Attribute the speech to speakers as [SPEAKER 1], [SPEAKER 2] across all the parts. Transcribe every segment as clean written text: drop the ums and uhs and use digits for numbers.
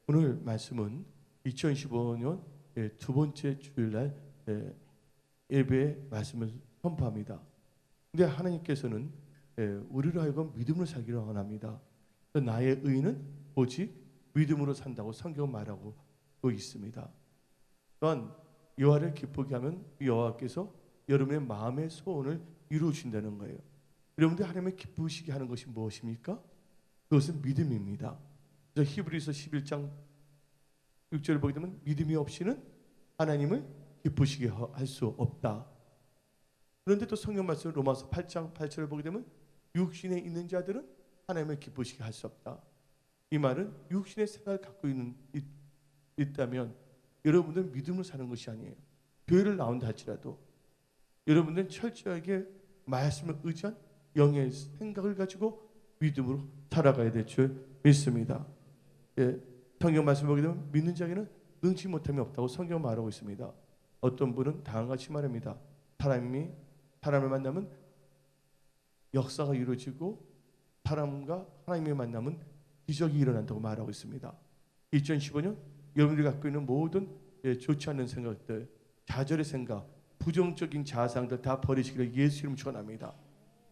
[SPEAKER 1] 오늘 말씀은 2015년 두 번째 주일날 예배의 말씀을 선포합니다. 근데 하나님께서는 우리로 하여금 믿음으로 살기를 원합니다. 나의 의는 오직 믿음으로 산다고 성경은 말하고 있습니다. 또한 여호와를 기쁘게 하면 여호와께서 여러분의 마음의 소원을 이루어주신다는 거예요. 여러분들 하나님을 기쁘시게 하는 것이 무엇입니까? 그것은 믿음입니다. 그래서 히브리서 11장 6절을 보게 되면 믿음이 없이는 하나님을 기쁘시게 할 수 없다. 그런데 또 성경 말씀 로마서 8장 8절을 보게 되면 육신에 있는 자들은 하나님을 기쁘시게 할 수 없다. 이 말은 육신의 생각을 갖고 있다면 여러분들은 믿음으로 사는 것이 아니에요. 교회를 나온다 할지라도 여러분들은 철저하게 말씀을 의지한 영의 생각을 가지고 믿음으로 살아가야 될 줄 믿습니다. 성경 말씀을 보게 되면 믿는 자에게는 능치 못함이 없다고 성경 말하고 있습니다. 어떤 분은 다음같이 말합니다. 사람을 만나면 역사가 이루어지고 사람과 하나님의 만남은 기적이 일어난다고 말하고 있습니다. 2015년 여러분들이 갖고 있는 모든 좋지 않은 생각들, 좌절의 생각, 부정적인 자상들 다 버리시기를 예수 이름으로 축원합니다.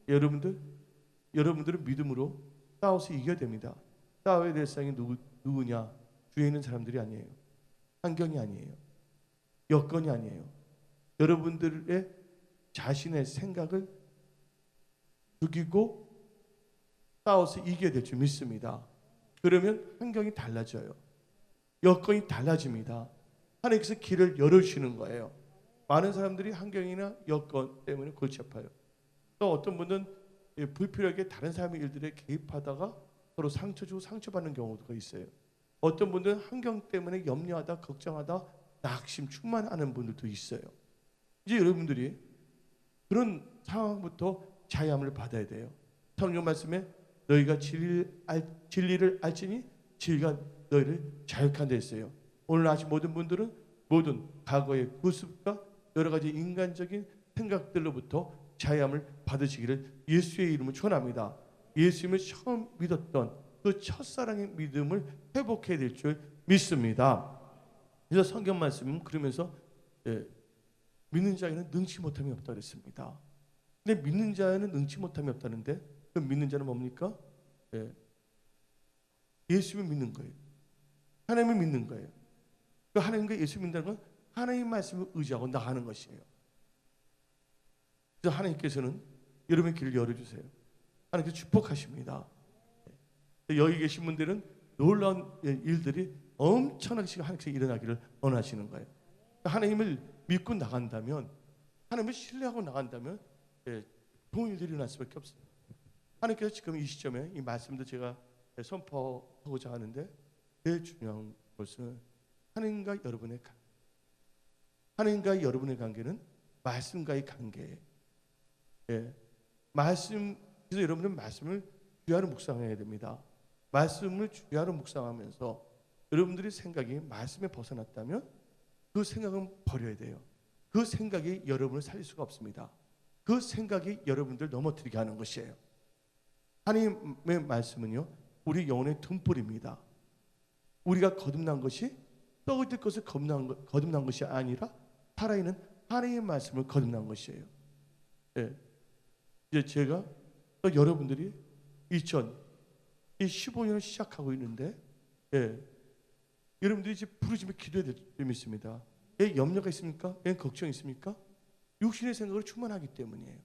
[SPEAKER 1] 여러분들은 믿음으로 싸워서 이겨야 됩니다. 싸워야 될 상이 누구냐? 주위에 있는 사람들이 아니에요. 환경이 아니에요. 여건이 아니에요. 여러분들의 자신의 생각을 죽이고 싸워서 이겨야 될 줄 믿습니다. 그러면 환경이 달라져요. 여건이 달라집니다. 하나님께서 길을 열어주시는 거예요. 많은 사람들이 환경이나 여건 때문에 골치 아파요. 또 어떤 분은 불필요하게 다른 사람의 일들에 개입하다가 서로 상처 주고 상처받는 경우가 있어요. 어떤 분들은 환경 때문에 염려하다 걱정하다 낙심 충만하는 분들도 있어요. 이제 여러분들이 그런 상황부터 자유함을 받아야 돼요. 성경 말씀에 너희가 진리를 알지니 진리가 너희를 자유케 한다 했어요. 오늘 아직 모든 분들은 모든 과거의 구습과 여러 가지 인간적인 생각들로부터 자유함을 받으시기를 예수의 이름으로 축원합니다. 예수님을 처음 믿었던 그 첫사랑의 믿음을 회복해야 될 줄 믿습니다. 그래서 성경 말씀은 그러면서 믿는 자에는 능치 못함이 없다 그랬습니다. 근데 믿는 자에는 능치 못함이 없다는데 그 믿는 자는 뭡니까? 예수님을 믿는 거예요. 하나님을 믿는 거예요. 그 하나님과 예수 믿는다는 건 하나님 말씀을 의지하고 나가는 것이에요. 그래서 하나님께서는 여러분의 길을 열어주세요. 하나님께서 축복하십니다. 여기 계신 분들은 놀라운 일들이 엄청나게 하나님께서 일어나기를 원하시는 거예요. 하나님을 믿고 나간다면, 하나님을 신뢰하고 나간다면 좋은 일들이 일어날 수밖에 없어요. 하나님께서 지금 이 시점에 이 말씀도 제가 선포하고자 하는데 제일 중요한 것은 하나님과 여러분의 관계는 말씀과의 관계예요. 그래서 여러분은 말씀을 주야로 묵상해야 됩니다. 말씀을 주야로 묵상하면서 여러분들의 생각이 말씀에 벗어났다면 그 생각은 버려야 돼요. 그 생각이 여러분을 살릴 수가 없습니다. 그 생각이 여러분들 넘어뜨리게 하는 것이에요. 하나님의 말씀은요, 우리 영혼의 등불입니다. 우리가 거듭난 것이 썩어질 것을 거듭난 것이 아니라 살아있는 하나님의 말씀을 거듭난 것이에요. 이제 제가 또 여러분들이 2015년을 시작하고 있는데 여러분들이 이제 부르짖으며 기도해야 될 점이 있습니다. 염려가 있습니까? 걱정이 있습니까? 육신의 생각으로 충만하기 때문이에요.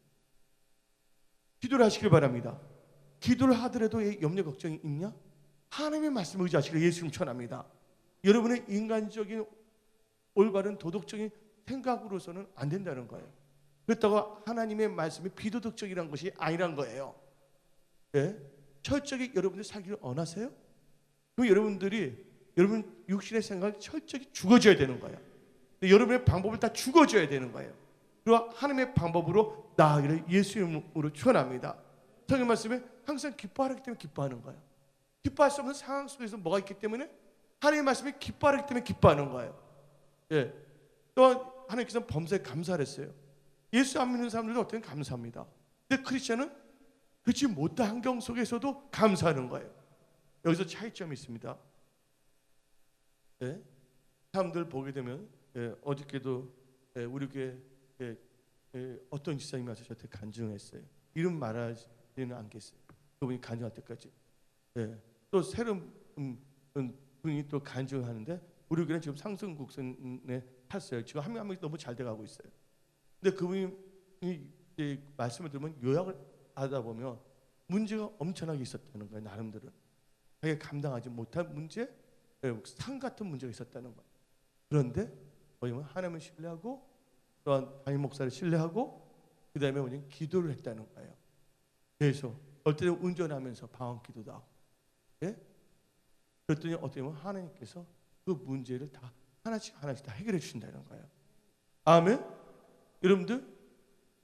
[SPEAKER 1] 기도를 하시길 바랍니다. 기도를 하더라도 염려 걱정이 있냐? 하나님의 말씀을 의지하시길 예수님 천합니다. 여러분의 인간적인 올바른 도덕적인 생각으로서는 안 된다는 거예요. 그렇다고 하나님의 말씀이 비도덕적이라는 것이 아니란 거예요. 철저하게 여러분들 살기를 원하세요? 그럼 여러분 육신의 생각을 철저히 죽어줘야 되는 거예요. 여러분의 방법을 다 죽어줘야 되는 거예요. 그리고 하나님의 방법으로 나아가기를 예수 이름으로 축원합니다. 성경 말씀에 항상 기뻐하기 때문에 기뻐하는 거예요. 기뻐할 수 없는 상황 속에서 뭐가 있기 때문에 하나님의 말씀에 기뻐하기 때문에 기뻐하는 거예요. 또한 하나님께서는 범사에 감사를 했어요. 예수 안 믿는 사람들도 어떻게 감사합니다. 근데 크리스천은 그렇지 못한 환경 속에서도 감사하는 거예요. 여기서 차이점이 있습니다. 예? 사람들 보게 되면 어저께도 우리 교회 어떤 지사님이 와서 저한테 간증했어요. 이름 말하지는 않겠어요. 그분이 간증할 때까지. 또 새로운 분이 또 간증하는데 우리 교회는 지금 상승곡선에 탔어요. 지금 한 명씩 너무 잘 돼가고 있어요. 근데 그분이 말씀을 들으면 요약을 하다 보면 문제가 엄청나게 있었다는 거예요. 나름대로 자기가 감당하지 못한 문제, 산 같은 문제가 있었다는 거예요. 그런데 뭐냐면 하나님을 신뢰하고 또한 담임 목사를 신뢰하고 그 다음에 뭐냐면 기도를 했다는 거예요. 그래서 어떨 때는 운전하면서 방언 기도도 하고, 그랬더니 어떻게 보면 하나님께서 그 문제를 다 하나씩 다 해결해 주신다는 거예요. 아멘. 여러분들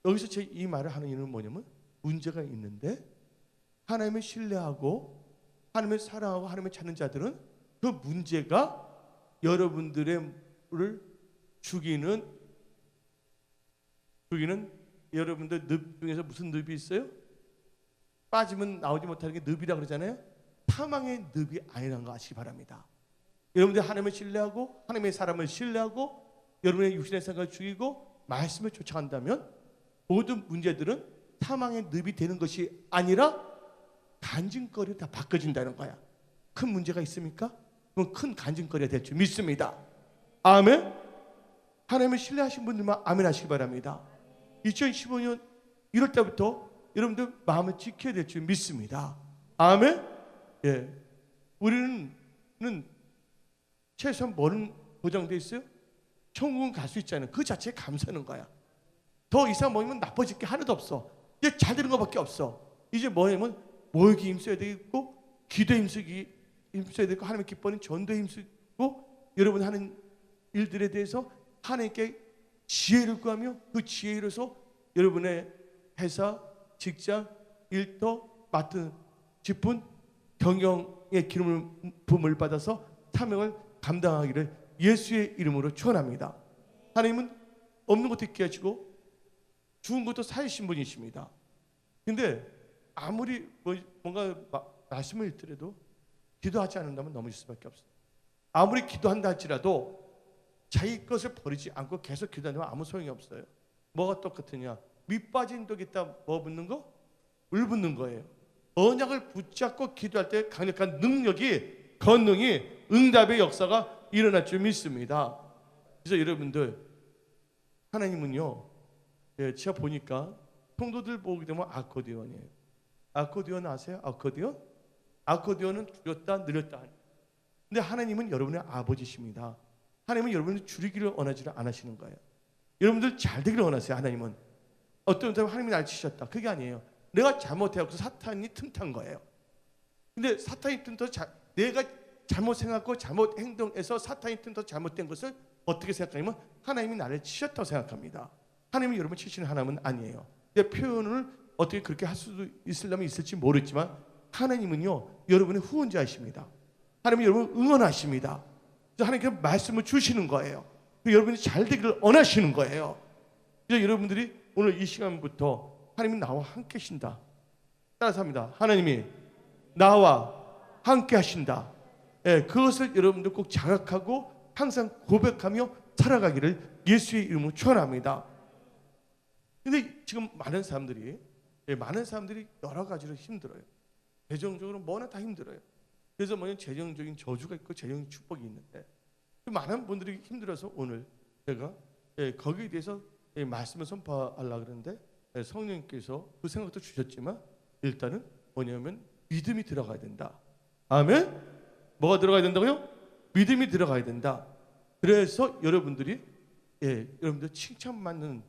[SPEAKER 1] 여기서 제 이 말을 하는 이유는 뭐냐면 문제가 있는데 하나님을 신뢰하고 하나님을 사랑하고 하나님을 찾는 자들은 그 문제가 여러분들을 죽이는 여러분들 늪 중에서 무슨 늪이 있어요? 빠지면 나오지 못하는 게 늪이라고 그러잖아요. 사망의 늪이 아니라는 거 아시기 바랍니다. 여러분들 하나님을 신뢰하고 하나님의 사람을 신뢰하고 여러분의 육신의 생각을 죽이고 말씀을 쫓아간다면 모든 문제들은 사망의 늪이 되는 것이 아니라 간증거리로 다 바꿔진다는 거야. 큰 문제가 있습니까? 그럼 큰 간증거리가 될 줄 믿습니다. 아멘. 하나님을 신뢰하신 분들만 아멘 하시기 바랍니다. 2015년 1월 달부터 여러분들 마음을 지켜야 될 줄 믿습니다. 아멘. 우리는 최소한 뭐는 보장되어 있어요? 천국은 갈 수 있잖아요. 그 자체에 감사하는 거야. 더 이상 뭐냐면 나빠질 게 하나도 없어. 이제 잘 되는 것밖에 없어. 이제 뭐냐면 모욕이 힘써야 되겠고 기도에 힘써야 되고 하나님의 기뻐하는 전도에 힘쓰고 여러분 하는 일들에 대해서 하나님께 지혜를 구하며 그 지혜로서 여러분의 회사, 직장, 일터 맡은 짚은 경영의 기름을 부음을 받아서 사명을 감당하기를 예수의 이름으로 축원합니다. 하나님은 없는 것도 있게 하시고 죽은 것도 살리신 분이십니다. 근데 아무리 뭔가 말씀을 읽더라도 기도하지 않는다면 넘어질 수밖에 없어요. 아무리 기도한다 할지라도 자기 것을 버리지 않고 계속 기도한다면 아무 소용이 없어요. 뭐가 똑같으냐? 밑 빠진 독에다 뭐 붙는 거? 물 붙는 거예요. 언약을 붙잡고 기도할 때 강력한 능력이 권능이 응답의 역사가 일어날 줄 믿습니다. 그래서 여러분들 하나님은요, 제가 보니까 성도들 보게 되면 아코디언이에요. 아코디언 아세요? 아코디언? 아코디언은 줄였다 늘렸다 하는. 근데 하나님은 여러분의 아버지십니다. 하나님은 여러분을 줄이기를 원하지를 않으시는 거예요. 여러분들 잘 되기를 원하세요. 하나님은 어떤 사람 하나님이 날 치셨다. 그게 아니에요. 내가 잘못해서 사탄이 틈탄 거예요. 근데 사탄이 틈타서 내가 잘못 생각하고 잘못 행동해서 사탄이 틈타서 잘못된 것을 어떻게 생각하냐면 하나님이 나를 치셨다고 생각합니다. 하나님이 여러분 치시는 하나님은 아니에요. 내 표현을 어떻게 그렇게 할 수도 있으려면 있을지 모르겠지만 하나님은요 여러분의 후원자이십니다. 하나님이 여러분을 응원하십니다. 하나님께서 말씀을 주시는 거예요. 여러분이 잘 되기를 원하시는 거예요. 그래서 여러분들이 오늘 이 시간부터 하나님이 나와 함께 하신다. 따라서 합니다. 하나님이 나와 함께 하신다. 그것을 여러분들 꼭 자각하고 항상 고백하며 살아가기를 예수의 이름으로 축원합니다. 근데 지금 많은 사람들이 여러 가지로 힘들어요. 재정적으로 뭐나 다 힘들어요. 그래서 뭐냐 재정적인 저주가 있고 재정적인 축복이 있는데 많은 분들이 힘들어서 오늘 제가 거기에 대해서 말씀을 선포하려고 그러는데 성령님께서 그 생각도 주셨지만 일단은 뭐냐면 믿음이 들어가야 된다. 아멘? 뭐가 들어가야 된다고요? 믿음이 들어가야 된다. 그래서 여러분들 칭찬받는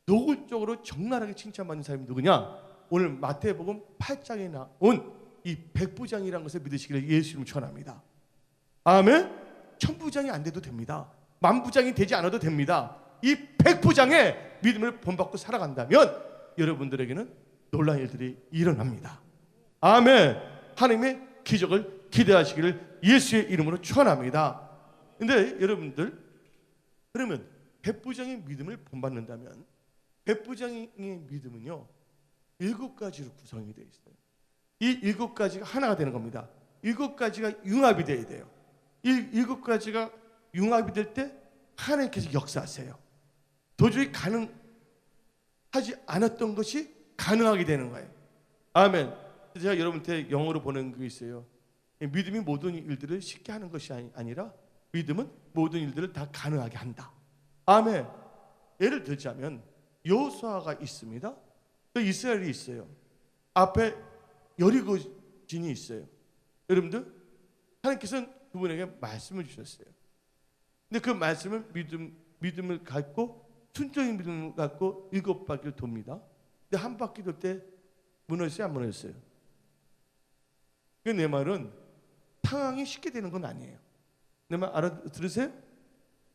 [SPEAKER 1] 노골적으로 적나라하게 칭찬받는 사람이 누구냐? 오늘 마태복음 8장에 나온 이 백부장이라는 것을 믿으시기를 예수 이름으로 축원합니다. 아멘? 천부장이 안 돼도 됩니다. 만부장이 되지 않아도 됩니다. 이 백부장의 믿음을 본받고 살아간다면 여러분들에게는 놀라운 일들이 일어납니다. 아멘. 하나님의 기적을 기대하시기를 예수의 이름으로 축원합니다. 근데 여러분들 그러면 백부장의 믿음을 본받는다면 백부장의 믿음은요 7가지로 구성이 되어 있어요. 이 7가지가 하나가 되는 겁니다. 7가지가 융합이 되어야 돼요. 일곱 가지가 융합이 될 때 하나님께서 역사하세요. 도저히 가능하지 않았던 것이 가능하게 되는 거예요. 아멘. 제가 여러분한테 영어로 보낸 게 있어요. 믿음이 모든 일들을 쉽게 하는 것이 아니라 믿음은 모든 일들을 다 가능하게 한다. 아멘. 예를 들자면 여호수아가 있습니다. 또 이스라엘이 있어요. 앞에 여리고진이 있어요. 여러분들, 하나님께서는 그분에게 말씀을 주셨어요. 근데 그 말씀을 믿음을 갖고 순종의 믿음을 갖고 7바퀴를 돕니다. 근데 한 바퀴 돌 때 무너졌어요, 안 무너졌어요? 내 말은 상황이 쉽게 되는 건 아니에요. 내 말 알아들으세요?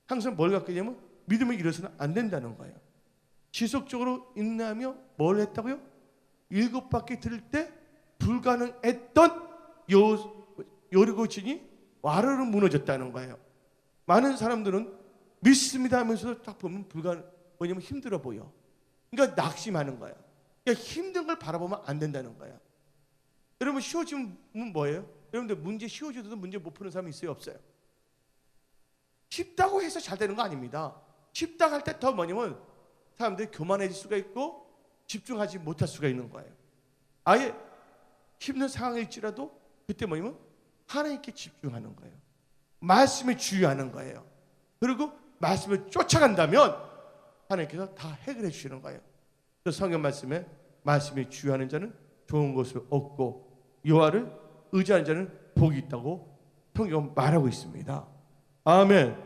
[SPEAKER 1] 항상 뭘 갖게 되면 믿음을 잃어서는 안 된다는 거예요. 지속적으로 인내하며 뭘 했다고요? 7바퀴 들을 때 불가능했던 여리고진이 와르르 무너졌다는 거예요. 많은 사람들은 믿습니다 하면서 딱 보면 뭐냐면 힘들어 보여. 그러니까 낙심하는 거야. 그러니까 힘든 걸 바라보면 안 된다는 거야. 여러분, 쉬워지면 뭐예요? 여러분들, 문제 쉬워져도 문제 못 푸는 사람이 있어요, 없어요? 쉽다고 해서 잘 되는 거 아닙니다. 쉽다고 할 때 더 뭐냐면 사람들이 교만해질 수가 있고 집중하지 못할 수가 있는 거예요. 아예 힘든 상황일지라도 그때 뭐냐면 하나님께 집중하는 거예요. 말씀에 주의하는 거예요. 그리고 말씀을 쫓아간다면 하나님께서 다 해결해 주시는 거예요. 그래서 성경 말씀에 주의하는 자는 좋은 것을 얻고 여호와를 의지하는 자는 복이 있다고 성경은 말하고 있습니다. 아멘.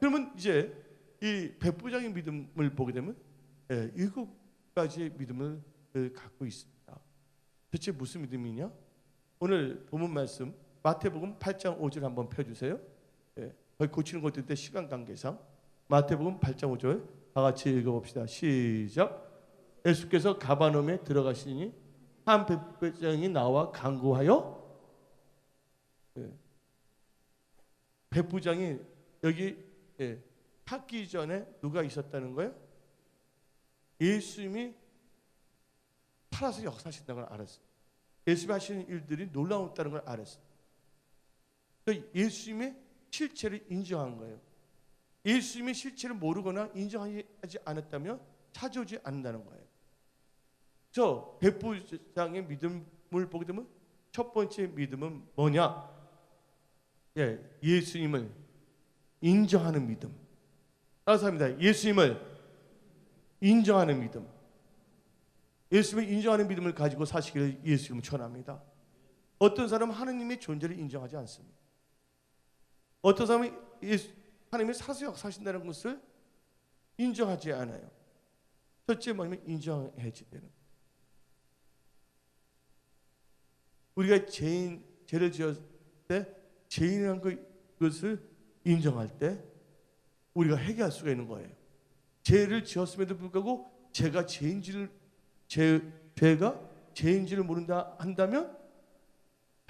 [SPEAKER 1] 그러면 이제 이 백부장의 믿음을 보게 되면 7가지의 믿음을 갖고 있습니다. 대체 무슨 믿음이냐? 오늘 본문 말씀 마태복음 8장 5절 한번 펴주세요. 거기 고치는 것들 때 시간 관계상 마태복음 8장 5절 다 같이 읽어봅시다. 시작. 예수께서 가버나움에 들어가시니 한 백부장이 나와 간구하여, 백부장이 여기 찾기 전에 누가 있었다는 거예요? 예수님이 살아서 역사하신다는 걸 알았어요. 예수님이 하시는 일들이 놀라웠다는 걸 알았어요. 그러니까 예수님의 실체를 인정한 거예요. 예수님의 실체를 모르거나 인정하지 않았다면 찾아오지 않는다는 거예요. 저 백부장의 믿음을 보게 되면 첫 번째 믿음은 뭐냐? 예수님을 인정하는 믿음. 따라서 합니다. 예수님을 인정하는 믿음. 예수님을 인정하는 믿음을 가지고 사시기를 예수님을 전합니다. 어떤 사람은 하나님의 존재를 인정하지 않습니다. 어떤 사람은 하나님의 사수 역사하신다는 것을 인정하지 않아요. 첫째 뭐냐면 인정해야지 되는 거예요. 우리가 죄를 지었을 때 죄인이라는 것을 인정할 때 우리가 회개할 수가 있는 거예요. 죄를 지었음에도 불구하고 죄가 죄인지를 모른다 한다면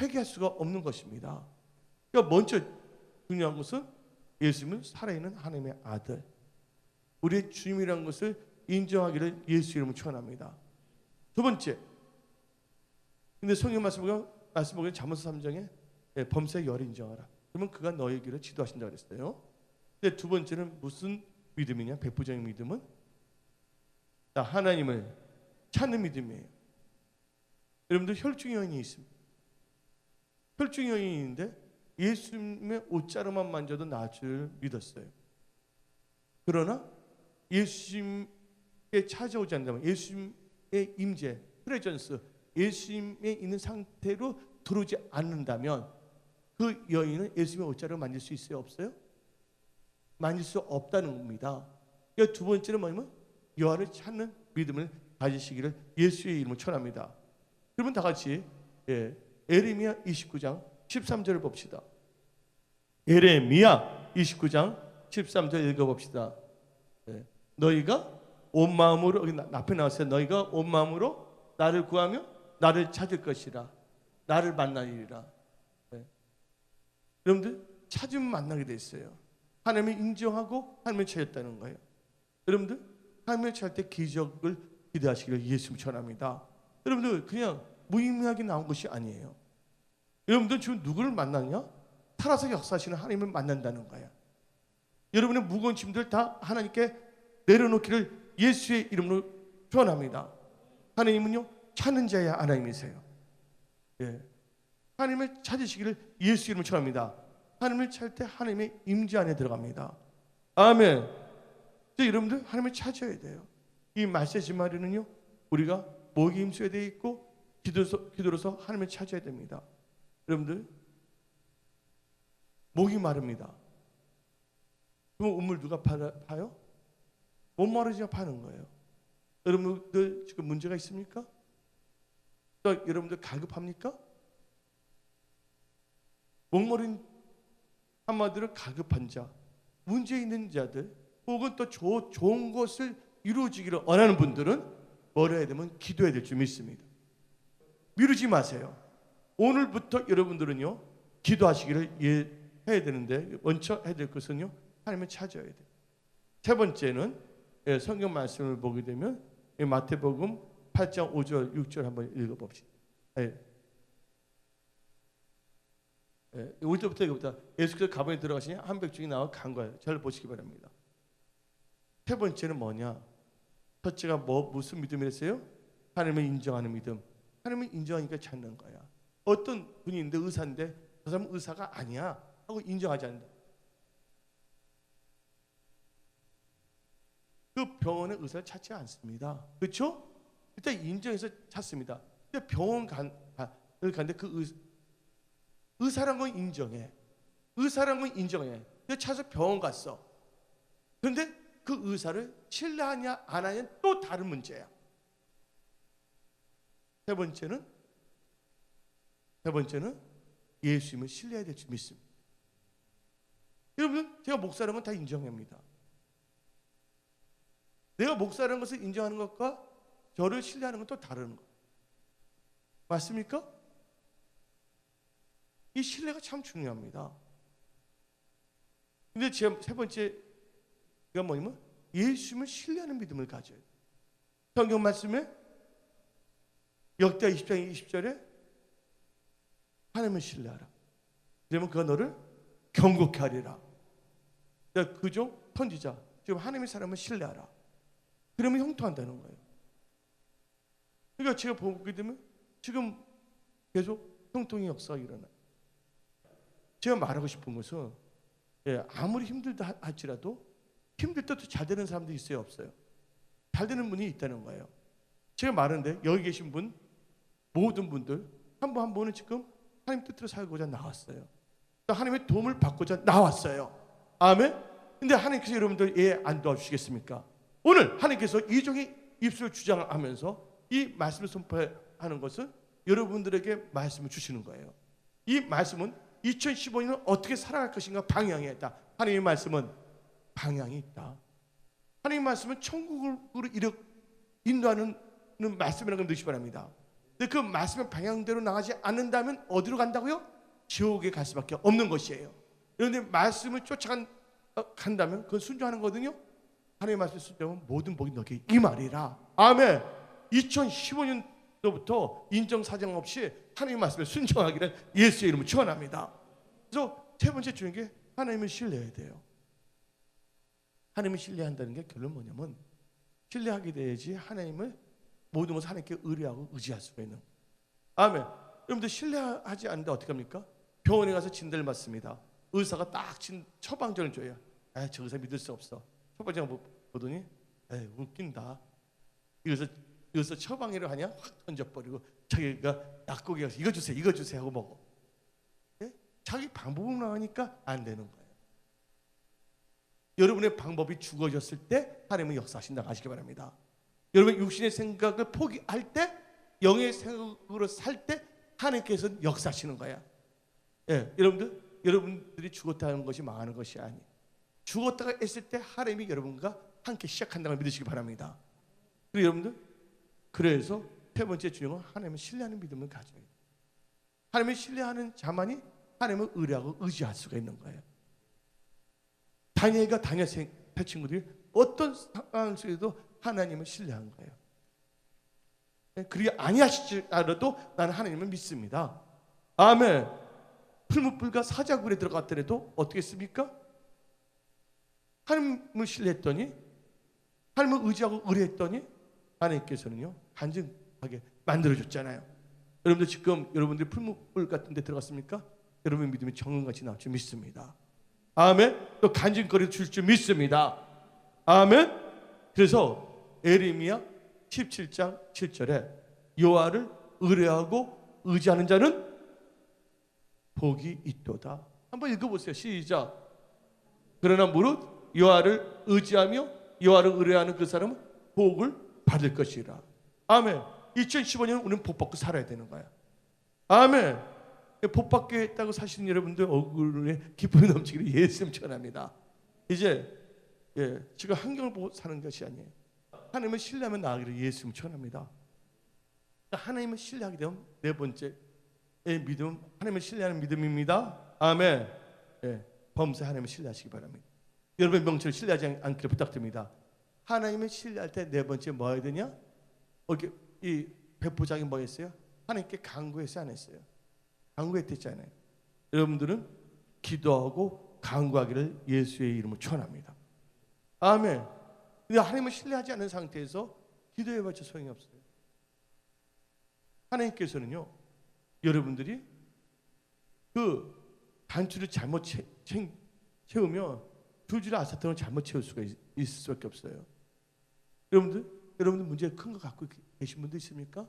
[SPEAKER 1] 회개할 수가 없는 것입니다. 그러니까 먼저 중요한 것은 예수님은 살아있는 하나님의 아들, 우리의 주님이라는 것을 인정하기를 예수 이름으로 축원합니다. 두 번째, 근데 성경 말씀 보면 잠언서 3장에 범사의 열을 인정하라. 그러면 그가 너의 길을 지도하신다 그랬어요. 근데 두 번째는 무슨 믿음이냐? 백부장의 믿음은 하나님을 찾는 믿음이에요. 여러분들, 혈중 여인이 있습니다. 혈중 여인이 있는데 예수님의 옷자루만 만져도 나을 줄 믿었어요. 그러나 예수님께 찾아오지 않는다면, 예수님의 임재, 프레전스, 예수님에 있는 상태로 들어오지 않는다면 그 여인은 예수님의 옷자루를 만질 수 있어요? 없어요? 만질 수 없다는 겁니다. 그러니까 두 번째는 뭐냐면 여호와를 찾는 믿음을 가지시기를 예수의 이름으로 축원합니다. 그러면 다 같이 에레미야 29장 13절을 봅시다. 에레미야 29장 13절 읽어봅시다. 너희가 온 마음으로, 여기 앞에 나왔어요. 너희가 온 마음으로 나를 구하며 나를 찾을 것이라. 나를 만나리라. 여러분들, 찾으면 만나게 돼 있어요. 하나님을 인정하고 하나님을 찾았다는 거예요. 여러분들, 하나님을 찾을 때 기적을 기대하시기를 예수님 전합니다. 여러분들, 그냥 무의미하게 나온 것이 아니에요. 여러분들 지금 누구를 만났냐? 살아서 역사하시는 하나님을 만난다는 거야. 여러분의 무거운 짐들 다 하나님께 내려놓기를 예수의 이름으로 축원합니다. 하나님은요 찾는 자의 하나님이세요. 예. 하나님을 찾으시기를 예수 이름으로 축원합니다. 하나님을 찾을 때 하나님의 임재 안에 들어갑니다. 아멘. 여러분들 하나님을 찾아야 돼요. 이 메시지 말에는요 우리가 목이 힘써야 돼 있고 기도로서 하나님을 찾아야 됩니다. 여러분들 목이 마릅니다. 그럼 우물 누가 파요? 못 마르지만 파는 거예요. 여러분들 지금 문제가 있습니까? 또 여러분들 갈급합니까? 목마른 한마디로 갈급한 자, 문제 있는 자들 혹은 또 좋은 것을 이루어지기를 원하는 분들은 뭘 해야 되면 기도해야 될 줄 믿습니다. 미루지 마세요. 오늘부터 여러분들은요 기도하시기를 해야 되는데 먼저 해야 될 것은요 하나님을 찾아야 돼요. 세 번째는 성경 말씀을 보게 되면 마태복음 8장 5절 6절 한번 읽어봅시다. 5절부터 이거부터 예수께서 가방에 들어가시니 한 백중이 나와 간 거예요. 잘 보시기 바랍니다. 세 번째는 뭐냐? 첫째가 무슨 믿음이랬어요? 하나님을 인정하는 믿음. 하나님을 인정하니까 찾는 거야. 어떤 분이 있는데 의사인데 그 사람은 의사가 아니야 하고 인정하지 않는다. 그 병원의 의사를 찾지 않습니다. 그렇죠? 일단 인정해서 찾습니다. 근데 병원 갔는데 그 의사란 건 인정해. 의사란 건 인정해. 근데 찾아서 병원 갔어. 그런데 그 의사를 신뢰하냐 안 하냐는 또 다른 문제야. 세 번째는 예수님을 신뢰해야 될 줄 믿습니다. 여러분 제가 목사라는 건 다 인정합니다. 내가 목사라는 것을 인정하는 것과 저를 신뢰하는 건 또 다른 거. 맞습니까? 이 신뢰가 참 중요합니다. 근데 제 세 번째가 뭐냐면 예수님을 신뢰하는 믿음을 가져야 돼요. 성경 말씀에 역대하 20장 20절에 하나님을 신뢰하라. 그러면 그가 너를 경고케 하리라. 그종 선지자 지금 하나님의 사람을 신뢰하라. 그러면 형통한다는 거예요. 그러니까 제가 보게 되면 지금 계속 형통의 역사가 일어나요. 제가 말하고 싶은 것은 아무리 힘들다 할지라도 힘들 때도 잘 되는 사람도 있어요, 없어요? 잘 되는 분이 있다는 거예요. 제가 말하는데 여기 계신 분 모든 분들 한 분 한 분은 지금 하나님 뜻대로 살고자 나왔어요. 또 하나님의 도움을 받고자 나왔어요. 아멘. 근데 하나님께서 여러분들 안 도와주시겠습니까? 오늘 하나님께서 이종의 입술을 주장하면서 이 말씀을 선포하는 것은 여러분들에게 말씀을 주시는 거예요. 이 말씀은 2015년을 어떻게 살아갈 것인가 방향이 있다. 하나님의 말씀은 방향이 있다. 하나님의 말씀은 천국으로 인도하는 말씀이라는 걸 넣으시기 바랍니다. 근데 그 말씀의 방향대로 나가지 않는다면 어디로 간다고요? 지옥에 갈 수밖에 없는 것이에요. 그런데 말씀을 쫓아간다면 그건 순종하는 거거든요. 하나님의 말씀을 순종하면 모든 복이 너에게 임하리라. 아멘. 2015년도부터 인정사정 없이 하나님의 말씀을 순종하기를 예수의 이름으로 축원합니다. 그래서 세 번째 중요한 게 하나님을 신뢰해야 돼요. 하나님을 신뢰한다는 게 결론 뭐냐면 신뢰하게 돼야지 하나님을 모든 것을 하나님께 의뢰하고 의지할 수가 있는. 아멘. 여러분들 신뢰하지 않는데 어떻게 합니까? 병원에 가서 진단을 받습니다. 의사가 딱 처방전을 줘요. 저 의사 믿을 수 없어. 처방전 보더니 웃긴다. 이것서 처방이라고 하냐? 확 던져버리고 자기가 약국에 가서 이거 주세요 하고 먹어. 자기 방법으로 나가니까 안 되는 거예요. 여러분의 방법이 죽어졌을 때 하나님은 역사하신다고 아시기 바랍니다. 여러분 육신의 생각을 포기할 때 영의 생각으로 살 때 하나님께서는 역사하시는 거야. 여러분들이 죽었다는 것이 망하는 것이 아니에요. 죽었다가 했을 때 하나님이 여러분과 함께 시작한다고 믿으시기 바랍니다. 그리고 여러분들 그래서 세 번째 중요한 건 하나님을 신뢰하는 믿음을 가져야 돼요. 하나님을 신뢰하는 자만이 하나님을 의뢰하고 의지할 수가 있는 거예요. 다니엘과 다니엘 세 친구들이 어떤 상황 속에도 하나님을 신뢰한 거예요. 그리 아니하시더라도 나는 하나님을 믿습니다. 아멘. 풀무불과 사자굴에 들어갔더라도 어떻게 했습니까? 하나님을 신뢰했더니, 하나님을 의지하고 의뢰했더니 하나님께서는요 간증하게 만들어줬잖아요. 여러분들 지금 여러분들이 풀무불 같은 데 들어갔습니까? 여러분 믿음이 정금같이 나올 줄 믿습니다. 아멘. 또 간증거리 줄 줄 믿습니다. 아멘. 그래서 에레미야 17장 7절에 여호와를 의뢰하고 의지하는 자는 복이 있도다. 한번 읽어보세요. 시작. 그러나 무릇 여호와를 의지하며 여호와를 의뢰하는 그 사람은 복을 받을 것이라. 아멘. 2015년은 우리는 복 받고 살아야 되는 거야. 아멘. 복 받겠다고 사시는 여러분들 얼굴에 기쁨이 넘치기를 예수님 축원합니다. 이제 지금 환경을 보고 사는 것이 아니에요. 하나님을 신뢰하면 나아가기를 예수님 축원합니다. 하나님을 신뢰하게 되면 네 번째 믿음은 하나님을 신뢰하는 믿음입니다. 아멘. 범사 하나님을 신뢰하시기 바랍니다. 여러분의 명철을 신뢰하지 않기를 부탁드립니다. 하나님을 신뢰할 때 네 번째 뭐 해야 되냐? 이렇게 이 백부장이 뭐 했어요? 하나님께 간구했어요, 안 했어요? 간구했댔잖아요. 여러분들은 기도하고 간구하기를 예수의 이름으로 축원합니다. 아멘. 근데 하나님을 신뢰하지 않는 상태에서 기도해봤자 소용이 없어요. 하나님께서는요, 여러분들이 그 단추를 잘못 채우면 두 줄의 아사통을 잘못 채울 수가 있을 수밖에 없어요. 여러분들 문제 큰 거 갖고 계신 분도 있습니까?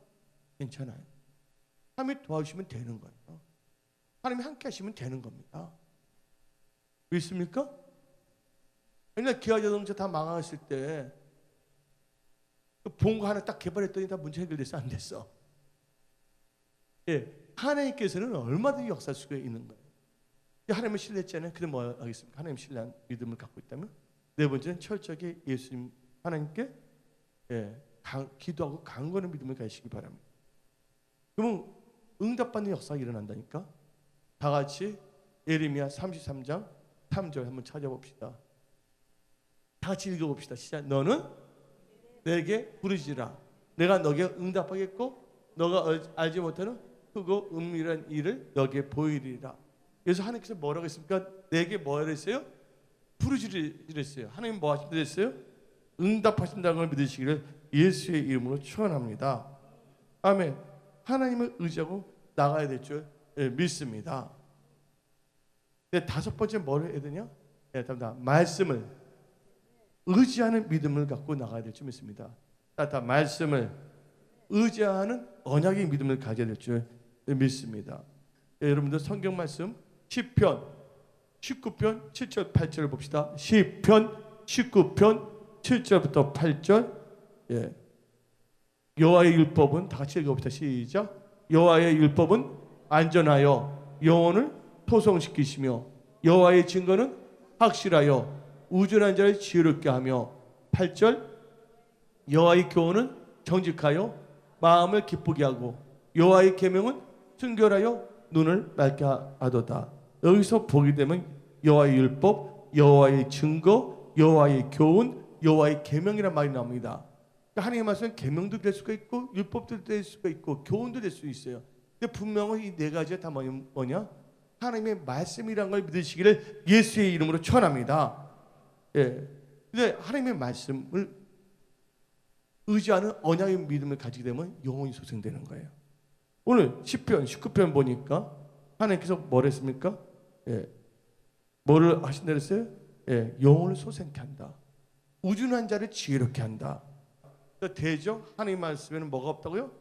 [SPEAKER 1] 괜찮아요. 하나님이 도와주시면 되는 거예요. 하나님이 함께 하시면 되는 겁니다. 믿습니까? 옛날 기아자동차 다 망했을 때 본거 하나 딱 개발했더니 다 문제 해결됐어, 안 됐어? 하나님께서는 얼마든지 역사할 수가 있는 거예요. 하나님을 신뢰했잖아요. 그럼 뭐 하겠습니까? 하나님 신뢰한 믿음을 갖고 있다면 네 번째는 철저하게 예수님 하나님께 기도하고 간구하는 믿음을 가지시기 바랍니다. 그러면 응답받는 역사가 일어난다니까. 다 같이 예레미야 33장 3절 한번 찾아봅시다. 다 같이 읽어봅시다. 시작. 너는 내게 부르지라. 내가 너에게 응답하겠고 너가 알지 못하는 크고 은밀한 일을 너에게 보이리라. 그래서 하나님께서 뭐라고 했습니까? 내게 뭐라고 했어요? 부르짖으랬어요. 하나님 뭐 하신다 했어요? 응답하신다는 걸 믿으시기를 예수의 이름으로 축원합니다. 아멘. 하나님을 의지하고 나가야 될 줄 믿습니다. 다섯 번째 뭘 해야 되냐? 말씀을 의지하는 믿음을 갖고 나가야 될 줄 믿습니다. 말씀을 의지하는 언약의 믿음을 가져야 될 줄 믿습니다. 여러분들 성경 말씀 시편 19편 7절 8절을 봅시다. 시편 19편 7절부터 8절. 여호와의 율법은 다 같이 읽어봅시다. 시작. 여호와의 율법은 안전하여 영혼을 토성시키시며 여호와의 증거는 확실하여 우준한 자를 지혜롭게 하며 8절. 여호와의 교훈은 정직하여 마음을 기쁘게 하고 여호와의 계명은 순결하여 눈을 맑게 하도다. 여기서 보게 되면 여호와의 율법, 여호와의 증거, 여호와의 교훈, 여호와의 계명이란 말이 나옵니다. 그러니까 하나님의 말씀은 계명도 될 수가 있고 율법도 될 수가 있고 교훈도 될 수 있어요. 근데 분명히 이 네 가지가 다 뭐냐? 하나님의 말씀이란 걸 믿으시기를 예수의 이름으로 축원합니다. 근데 하나님의 말씀을 의지하는 언약의 믿음을 가지게 되면 영혼이 소생되는 거예요. 오늘 시편 19편 보니까 하나님께서 뭘 했습니까? 뭐를 하신다 그랬어요? 영혼을 소생케 한다. 우준한 자를 지혜롭게 한다. 대적 하나님 말씀에는 뭐가 없다고요?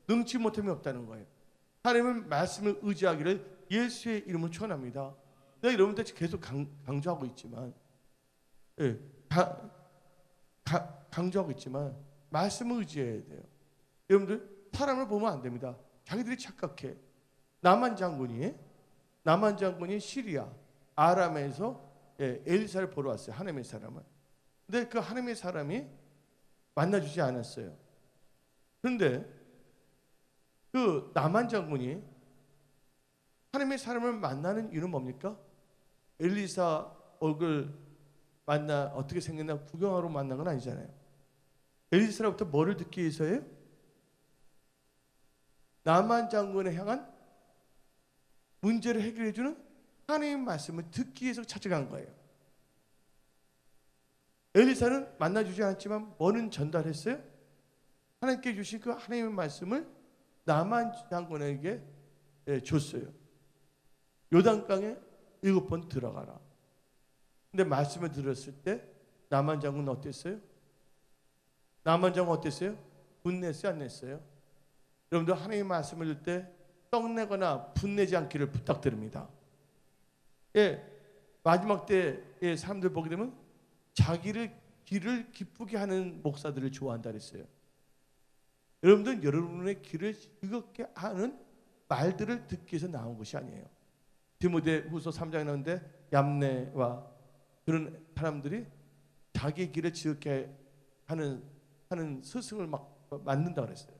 [SPEAKER 1] 능치 못함이 없다는 거예요. 하나님의 말씀을 의지하기를 예수의 이름으로 축원합니다. 내가 여러분들 계속 강조하고 있지만 강조하고 있지만 말씀을 의지해야 돼요. 여러분들 사람을 보면 안 됩니다. 자기들이 착각해. 나만 장군이 시리아 아람에서 엘리사를 보러 왔어요. 하나님의 사람을. 근데 그 하나님의 사람이 만나주지 않았어요. 그런데 그 나만 장군이 하나님의 사람을 만나는 이유는 뭡니까? 엘리사 얼굴 만나 어떻게 생겼나 구경하러 만난 건 아니잖아요. 엘리사로부터 뭐를 듣기 위해서예요? 나만 장군을 향한 문제를 해결해 주는 하나님의 말씀을 듣기 위해서 찾아간 거예요. 엘리사는 만나주지 않았지만 뭐는 전달했어요? 하나님께 주신 그 하나님의 말씀을 나만 장군에게 줬어요. 요단강에 7번 들어가라. 근데 말씀을 들었을 때 나만 장군은 어땠어요? 나만 장군 어땠어요? 분냈어요? 안 냈어요? 여러분들 하나님의 말씀을 들을 때 떡내거나 분내지 않기를 부탁드립니다. 예, 마지막 때의 사람들 보게 되면 자기를 길을 기쁘게 하는 목사들을 좋아한다 그랬어요. 여러분들은 여러분의 길을 즐겁게 하는 말들을 듣기 위해서 나온 것이 아니에요. 디모데후서 3장에 나오는데 얌내와 그런 사람들이 자기 길을 즐겁게 하는 스승을 막 만든다 그랬어요.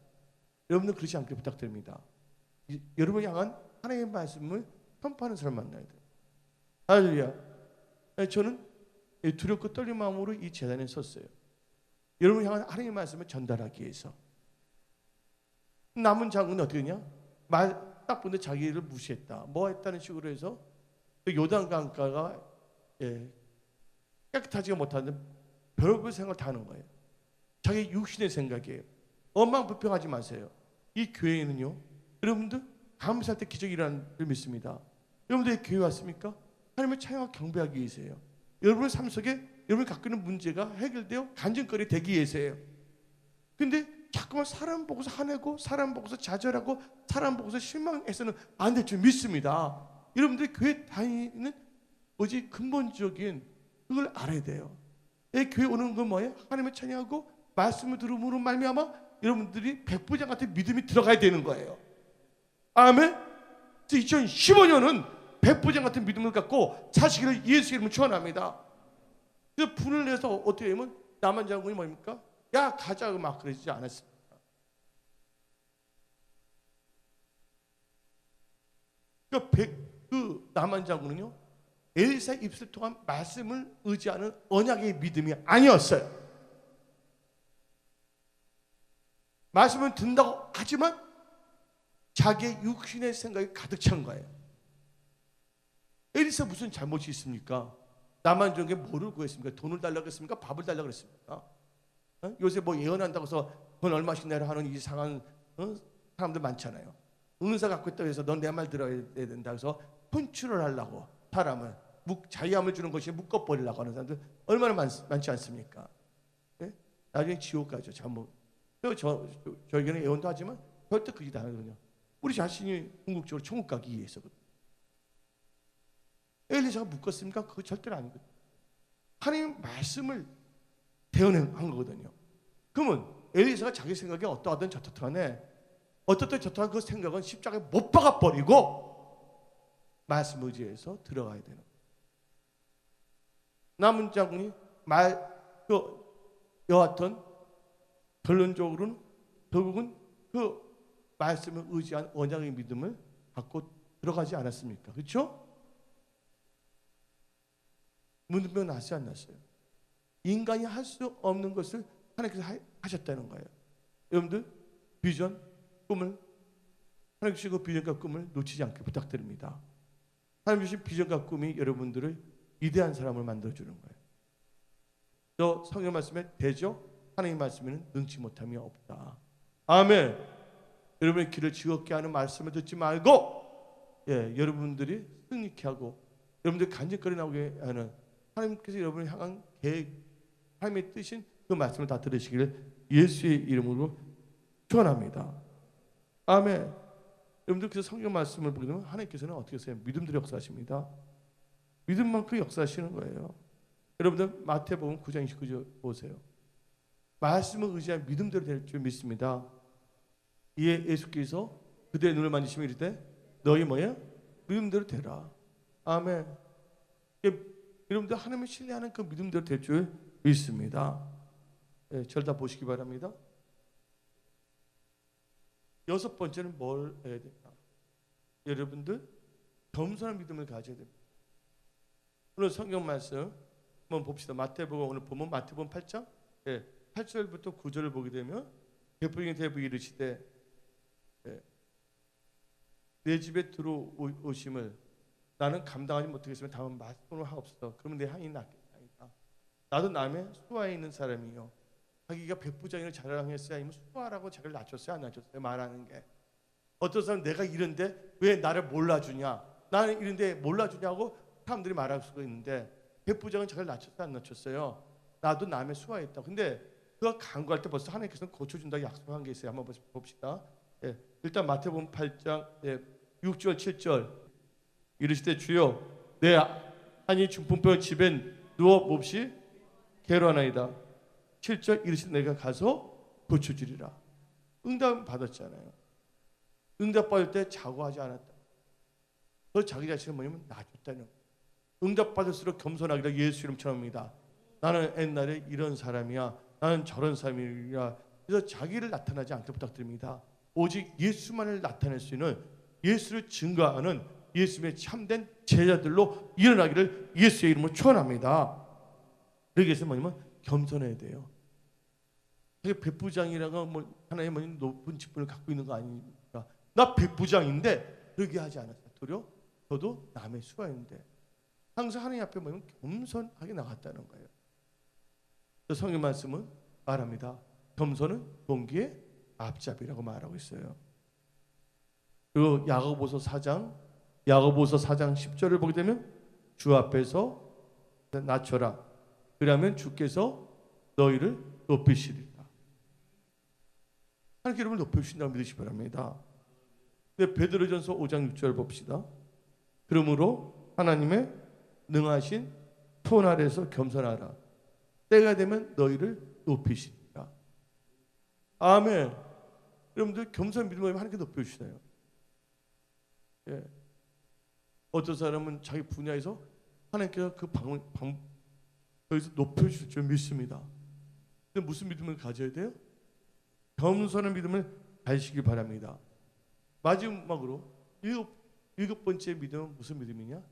[SPEAKER 1] 여러분들 그렇지 않게 부탁드립니다. 여러분이 향한 하나님의 말씀을 선포하는 사람 만나야 돼요. 할렐루야. 저는 두렵고 떨린 마음으로 이 재단에 섰어요. 여러분을 향한 하나님의 말씀을 전달하기 위해서. 남은 장군은 어떻게 했냐? 말 딱 보는데 자기를 무시했다. 뭐 했다는 식으로 해서 요단강가가 깨끗하지가 못하는데 별별 생각을 다 하는 거예요. 자기 육신의 생각이에요. 원망불평하지 마세요. 이 교회에는요, 여러분들 감사할 때 기적이 일어나는 줄 믿습니다. 여러분들 교회 왔습니까? 하나님을 찬양하고 경배하기 위해서예요. 여러분의 삶 속에 여러분이 갖고 있는 문제가 해결되어 간증거리 되기 위해서예요. 근데 자꾸만 사람 보고서 화내고 사람 보고서 좌절하고 사람 보고서 실망해서는 안 될 줄 믿습니다. 여러분들이 교회 다니는 뭐지 근본적인 그걸 알아야 돼요. 교회 오는 건 뭐예요? 하나님을 찬양하고 말씀을 들음으로 말미암아 여러분들이 백부장 같은 믿음이 들어가야 되는 거예요. 아멘. 2015년은 백부장 같은 믿음을 갖고 사시기를 예수 이름으로 축원합니다. 그 분을 내서 어떻게 하면 남한 장군이 뭡니까? 야 가자고 막 그러지 않았습니까? 그 남한 장군은요 엘리사의 입술 통한 말씀을 의지하는 언약의 믿음이 아니었어요. 말씀을 듣는다고 하지만 자기의 육신의 생각이 가득 찬 거예요. 엘리사 무슨 잘못이 있습니까? 남한 장군에게 뭐를 구했습니까? 돈을 달라고 했습니까? 밥을 달라고 했습니까? 요새 뭐 예언한다고 해서 돈 얼마씩 내라 하는 이상한 사람들 많잖아요. 은사 갖고 있다고 해서 넌 내 말 들어야 된다 해서 분출을 하려고 사람을 자유함을 주는 것이 묶어버리려고 하는 사람들 얼마나 많지 않습니까? 네? 나중에 지옥 가죠. 잘못. 저에게는 예언도 하지만 절대 그게 다르거든요. 우리 자신이 궁극적으로 천국 가기 위해서거든요. 엘리사가 묶었습니까? 그거 절대로 아니거든요. 하나님 말씀을 대언한 거거든요. 그러면 엘리사가 자기 생각에 어떠하든 저떠하네 어떻든 저떠한 그 생각은 십자가에 못 박아버리고 말씀 의지해서 들어가야 되는 거예요. 남은 장군이 여하튼 결론적으로는 결국은 그 말씀을 의지한 언약의 믿음을 갖고 들어가지 않았습니까? 그렇죠? 문둥병 났어요? 안 났어요? 인간이 할 수 없는 것을 하나님께서 하셨다는 거예요. 여러분들 비전, 꿈을 하나님 주신 그 비전과 꿈을 놓치지 않게 부탁드립니다. 하나님 주신 비전과 꿈이 여러분들을 위대한 사람을 만들어주는 거예요. 저 성경 말씀에 되죠? 하나님 말씀에는 능치 못함이 없다. 아멘. 여러분의 길을 즐겁게 하는 말씀을 듣지 말고 여러분들이 승리케 하고 여러분들이 간직거리 나오게 하는 하나님께서 여러분을 향한 계획, 하나님의 뜻인 그 말씀을 다 들으시기를 예수의 이름으로 축원합니다. 아멘. 여러분들 그래서 성경 말씀을 보게 되면 하나님께서는 어떻게 하세요? 믿음대로 역사하십니다. 믿음만큼 역사하시는 거예요. 여러분들 마태복음 9장 29절 보세요. 말씀을 의지한 믿음대로 될 줄 믿습니다. 이에 예수께서 그들의 눈을 만지시며 이르되 너희 뭐예요? 믿음대로 되라. 아멘. 여러분들 하나님을 신뢰하는 그 믿음대로 될 줄 믿습니다. 절 다 보시기 바랍니다. 여섯 번째는 뭘 해야 될까? 여러분들 겸손한 믿음을 가져야 됩니다. 오늘 성경 말씀 한번 봅시다. 마태복음 오늘 보면 마태복음 8장 8절부터 9절을 보게 되면 대부인 대부 이르시되 내 집에 들어오심을 나는 감당하지 못하겠으면 다만 말씀을 하옵소서. 그러면 내 한이 낫겠나이다. 나도 남의 수하에 있는 사람이요. 자기가 백부장이를 자랑했어야 아니면 수하라고 자기를 낮췄어요, 안 낮췄어요? 말하는 게. 어떤 사람은 내가 이런데 왜 나를 몰라주냐, 나는 이런데 몰라주냐고 사람들이 말할 수가 있는데, 백부장은 자기를 낮췄어요, 안 낮췄어요? 나도 남의 수하에 있다. 근데 그가 간구할 때 벌써 하나님께서는 고쳐준다고 약속한 게 있어요. 한번 봅시다. 예, 일단 마태복음 8장 6절 7절 이르시되 주여 내 한이 중풍병 집에 누워 몹시 괴로워하나이다. 7절 이르시되 내가 가서 고쳐주리라. 응답 받았잖아요. 응답 받을 때 자고하지 않았다. 그 자기 자신을 뭐냐면 놔줬다는 거예요. 응답 받을수록 겸손하기를 예수 이름 처럼입니다. 나는 옛날에 이런 사람이야, 나는 저런 사람이야. 그래서 자기를 나타나지 않게 부탁드립니다. 오직 예수만을 나타낼 수 있는, 예수를 증거하는 예수님의 참된 제자들로 일어나기를 예수의 이름으로 축원합니다. 그러기 위해서 뭐냐면 겸손해야 돼요. 백부장이라고 뭐 하나의 뭐 높은 직분을 갖고 있는 거 아닙니까? 나 백부장인데 그러게 하지 않았어요. 도리어 저도 남의 수하인데 항상 하나님 앞에 뭐냐면 겸손하게 나갔다는 거예요. 성경 말씀은 말합니다. 겸손은 공기의 앞잡이라고 말하고 있어요. 그리고 야고보서 4장 10절을 보게 되면 주 앞에서 낮춰라. 그러면 주께서 너희를 높이시리라. 하나님께 여러분을 높여주신다고 믿으시기 바랍니다. 베드로전서 5장 6절 봅시다. 그러므로 하나님의 능하신 손 아래에서 겸손하라. 때가 되면 너희를 높이시리라. 아멘. 여러분들 겸손 믿음을 하나님께 높여주시나요? 예. 어떤 사람은 자기 분야에서 하나님께서 그 여기서 높여주실 줄 믿습니다. 근데 무슨 믿음을 가져야 돼요? 겸손한 믿음을 가지시기 바랍니다. 마지막으로 일곱 번째 믿음은 무슨 믿음이냐?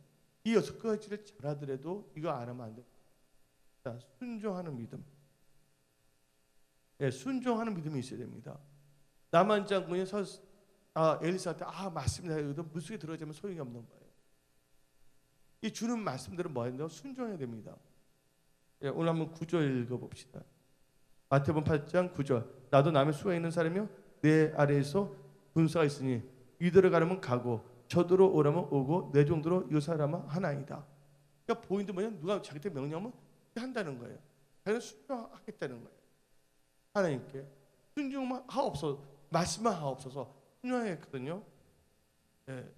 [SPEAKER 1] 이 6가지를 잘하더라도 이거 안 하면 안 돼. 자, 순종하는 믿음. 예, 순종하는 믿음이 있어야 됩니다. 나만 장군이 엘리사한테 맞습니다. 이거 물속에 들어가자면 소용이 없는 거예요. 이 주는 말씀대로 뭐 해야 돼요? 순종해야 됩니다. 예, 오늘 한번 9절 읽어봅시다. 마태복음 8장 9절. 나도 남의 수하에 있는 사람이요 내 아래에서 군사가 있으니 이들을 가려면 가고 저들로 오라면 오고 내 정도로 이 사람은 하나이다. 그러니까 보인데 뭐냐? 누가 자기한테 명령하면 한다는 거예요. 자기는 순종하겠다는 거예요. 하나님께 순종만 하옵소서, 말씀만 하옵소서 순종하겠거든요. 예.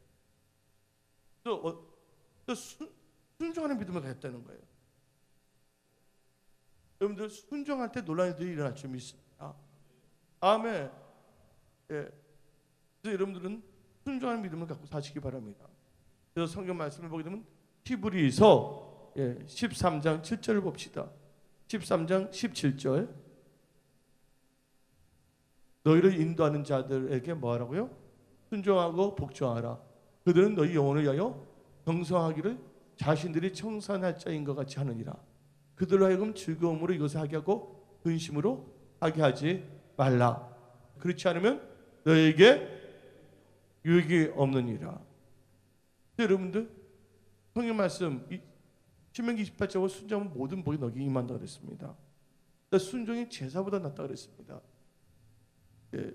[SPEAKER 1] 또 순종하는 믿음을 가졌다는 거예요. 여러분들 순종할 때 놀라운 일들이 일어날 줄 믿습니다. 아멘. 예. 그래서 여러분들은 순종하는 믿음을 갖고 사시기 바랍니다. 그래서 성경 말씀을 보게 되면 히브리서 13장 7절을 봅시다. 13장 17절. 너희를 인도하는 자들에게 뭐하라고요? 순종하고 복종하라. 그들은 너희 영혼을 위하여 경성하기를 자신들이 청산할 자인 것 같이 하느니라. 그들로 하여금 즐거움으로 이것을 하게 하고 근심으로 하게 하지 말라. 그렇지 않으면 너에게 유익이 없느니라. 여러분들 성경 말씀 신명기 28장으로 순종하면 모든 복이 너에게 임한다 그랬습니다. 순종이 제사보다 낫다 그랬습니다. 예.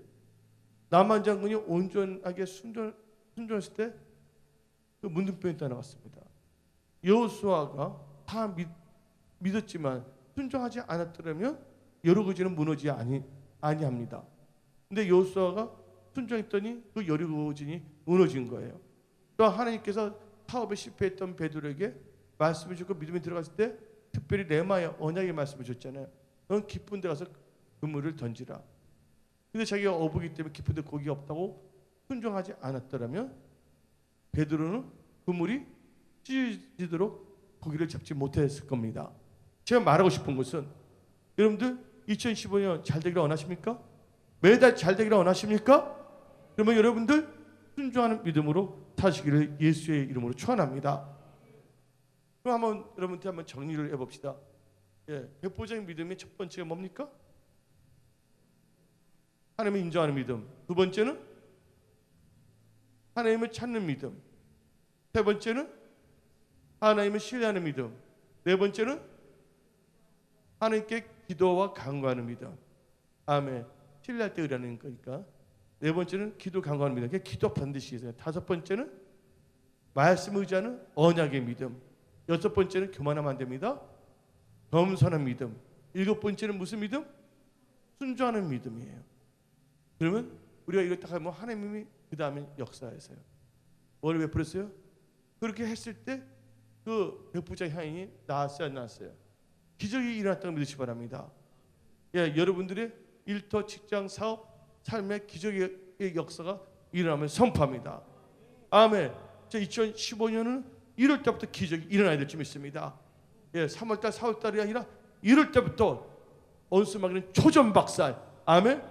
[SPEAKER 1] 나만 장군이 온전하게 순종했을 때 그 문둥병이 떠나갔습니다. 여호수아가 다 믿었지만 순종하지 않았더라면 여리고지는 무너지지 아니합니다. 근데 여호수아가 순종했더니 그 여리고진이 무너진 거예요. 또 하나님께서 사업에 실패했던 베드로에게 말씀을 주고 믿음이 들어갔을 때 특별히 레마의 언약의 말씀을 줬잖아요. 넌 깊은 데 가서 그물을 던지라. 근데 자기가 어부기 때문에 깊은 데 고기가 없다고 순종하지 않았더라면 베드로는 그물이 찢어지도록 고기를 잡지 못했을 겁니다. 제가 말하고 싶은 것은 여러분들 2015년 잘 되기를 원하십니까? 매달 잘 되기를 원하십니까? 그러면 여러분들 순종하는 믿음으로 사시기를 예수의 이름으로 축원합니다. 그럼 한번 여러분한테 한번 정리를 해봅시다. 백보적인 믿음의 첫 번째가 뭡니까? 하나님을 인정하는 믿음. 두 번째는 하나님을 찾는 믿음. 세 번째는 하나님을 신뢰하는 믿음. 네 번째는 하나님께 기도와 간구하는 믿음. 아멘. 신뢰할 때 의뢰하는 거니까. 네 번째는 기도 간구하는 믿음. 기도 반드시 해야 돼요. 다섯 번째는 말씀 의지하는 언약의 믿음. 여섯 번째는 교만하면 안 됩니다. 겸손한 믿음. 일곱 번째는 무슨 믿음? 순종하는 믿음이에요. 그러면 우리가 이걸 딱 하면 하나님이 그 다음에 역사하세요. 뭘 베풀었어요? 그렇게 했을 때 그 백부자 향인이 나았어요, 안 나았어요? 기적이 일어났다고 믿으시기 바랍니다. 예, 여러분들의 일터, 직장, 사업, 삶의 기적의 역사가 일어나면 선포합니다. 아멘. 2015년은 1월 때부터 기적이 일어나야 될 줄 믿습니다. 예, 3월달, 4월달이 아니라 1월 때부터 원수마귀는 초전박살. 아멘.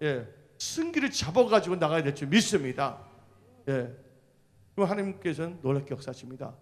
[SPEAKER 1] 예, 승기를 잡아가지고 나가야 될 줄 믿습니다. 예, 그럼 하나님께서는 놀랍게 역사하십니다.